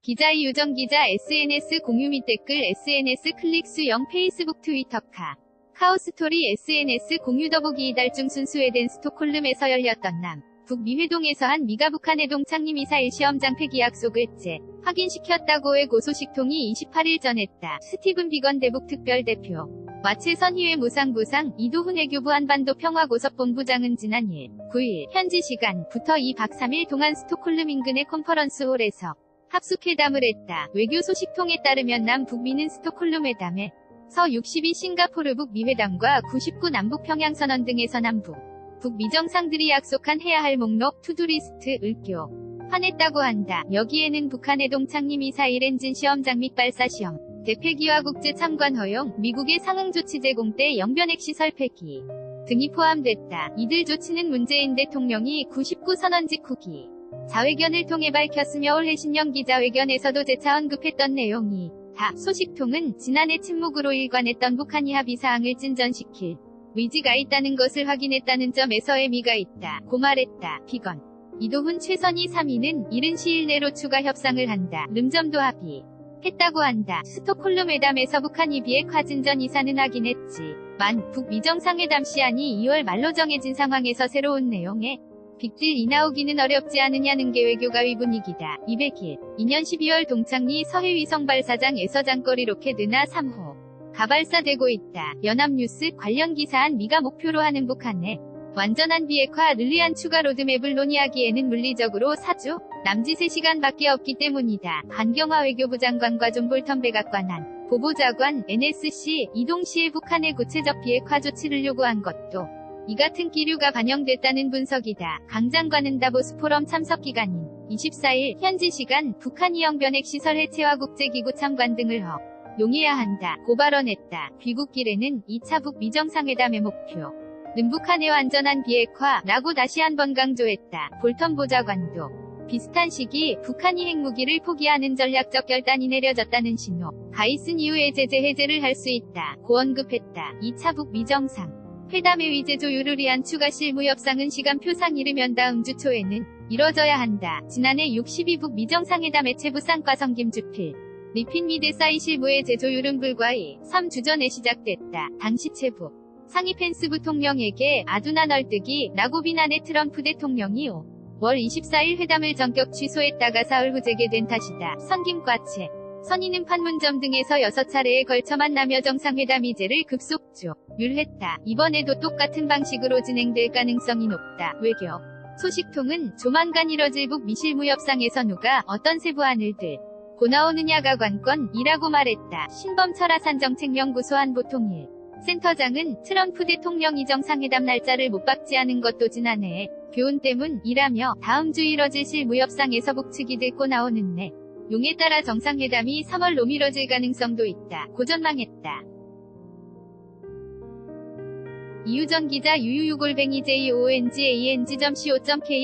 기자 이유정 기자 SNS 공유 및 댓글 SNS 클릭 수 0 페이스북 트위터 카오스토리 SNS 공유 더보기 이달 중 순수회된 스톡홀름에서 열렸던 북미회동에서 한 미가 북한 해동 착리 미사일 시험장 폐기 약속을 확인시켰다고의 고소식통이 28일 전했다. 스티븐 비건 대북 특별대표 와채선 희외 무상부상 이도훈 외교부 한반도 평화고섭본부장은 지난 9일 현지 시간부터 2박 3일 동안 스톡홀름 인근의 컨퍼런스홀에서 합숙회담을 했다. 외교 소식통에 따르면 남북미는 스톡홀름 회담에 서62 싱가포르 북미회담과 99 남북평양선언 등에서 북미 정상들이 약속한 해야 할 목록 투두리스트를 교환했다고 한다. 여기에는 북한 해동 착리 미사일 엔진 시험장 및 발사 시험, 대폐기와 국제 참관 허용, 미국의 상응 조치 제공 때 영변핵 시설 폐기 등이 포함됐다. 이들 조치는 문재인 대통령이 99 선언 직후기 자회견을 통해 밝혔으며 올해 신년 기자회견에서도 재차 언급했던 내용이 다. 소식통은 지난해 침묵으로 일관했던 북한이 합의사항을 진전시킬 의지가 있다는 것을 확인했다는 점에서 의미가 있다. 고 말했다. 비건 이도훈 최선희 3위는 이른 시일 내로 추가 협상을 한다. 름점도 합의했다고 한다. 스톡홀름 회담에서 북한이 비핵화 진전 이사는 하긴 했지만 북미 정상회담 시한이 2월 말로 정해진 상황에서 새로운 내용의 빅딜이 나오기는 어렵지 않으냐는 게 외교가의 분위기다. 200일 2년 12월 동창리 서해위성 발사장에서 장거리 로켓으나 3호가 발사되고 있다. 연합뉴스 관련 기사한 미가 목표로 하는 북한의 완전한 비핵화를 위한 추가 로드맵을 논의하기에는 물리적으로 4주 남짓 3시간밖에 없기 때문이다. 한경화 외교부 장관과 존 볼턴 백악관 보보자관 NSC 이 동시에 북한의 구체적 비핵화 조치를 요구한 것도 이 같은 기류가 반영됐다는 분석이다. 강 장관은 다보스 포럼 참석 기간인 24일 현지 시간 북한이 영변핵 시설 해체와 국제기구 참관 등을 용해야 한다. 고 발언했다. 귀국길에는 2차 북미 정상회담의 목표는 북한의 완전한 비핵화라고 다시 한번 강조했다. 볼턴 보좌관도 비슷한 시기 북한이 핵무기를 포기하는 전략적 결단이 내려졌다는 신호가 있은 이후에 제재 해제를 할 수 있다. 고 언급했다. 2차 북미 정상 회담의 위제 조율을 위한 추가 실무 협상은 시간표상 이르면 다음 주 초에는 이뤄져야 한다. 지난해 62 북미 정상회담 해체부 쌍과성 김주필 리핀 미 대사이 실무의 재조율은 불과 3주 전에 시작됐다. 당시 최부 상위 펜스 부통령에게 아두나 널뜨기 라고 비난해 트럼프 대통령이 5월 24일 회담을 전격 취소했다가 사흘 후 재개된 탓이다. 선김과채 선의는 판문점 등에서 6차례에 걸쳐 만나며 정상회담 의제를 급속조율했다. 이번에도 똑같은 방식으로 진행될 가능성이 높다. 외교 소식통은 조만간 이뤄질 북미 실무 협상에서 누가 어떤 세부안을 들고 나오느냐가 관건이라고 말했다. 신범철 아산정책연구소 한보통일 센터장은 트럼프 대통령이 정상회담 날짜를 못 박지 않은 것도 지난해의 교훈 때문이라며 다음 주 이뤄질 실무 협상에서 북측이 들고 나오는 용에 따라 정상회담이 3월로 미뤄질 가능성도 있다. 고 전망했다. 이유정 기자 유유6골뱅이 JONGANG.co.kr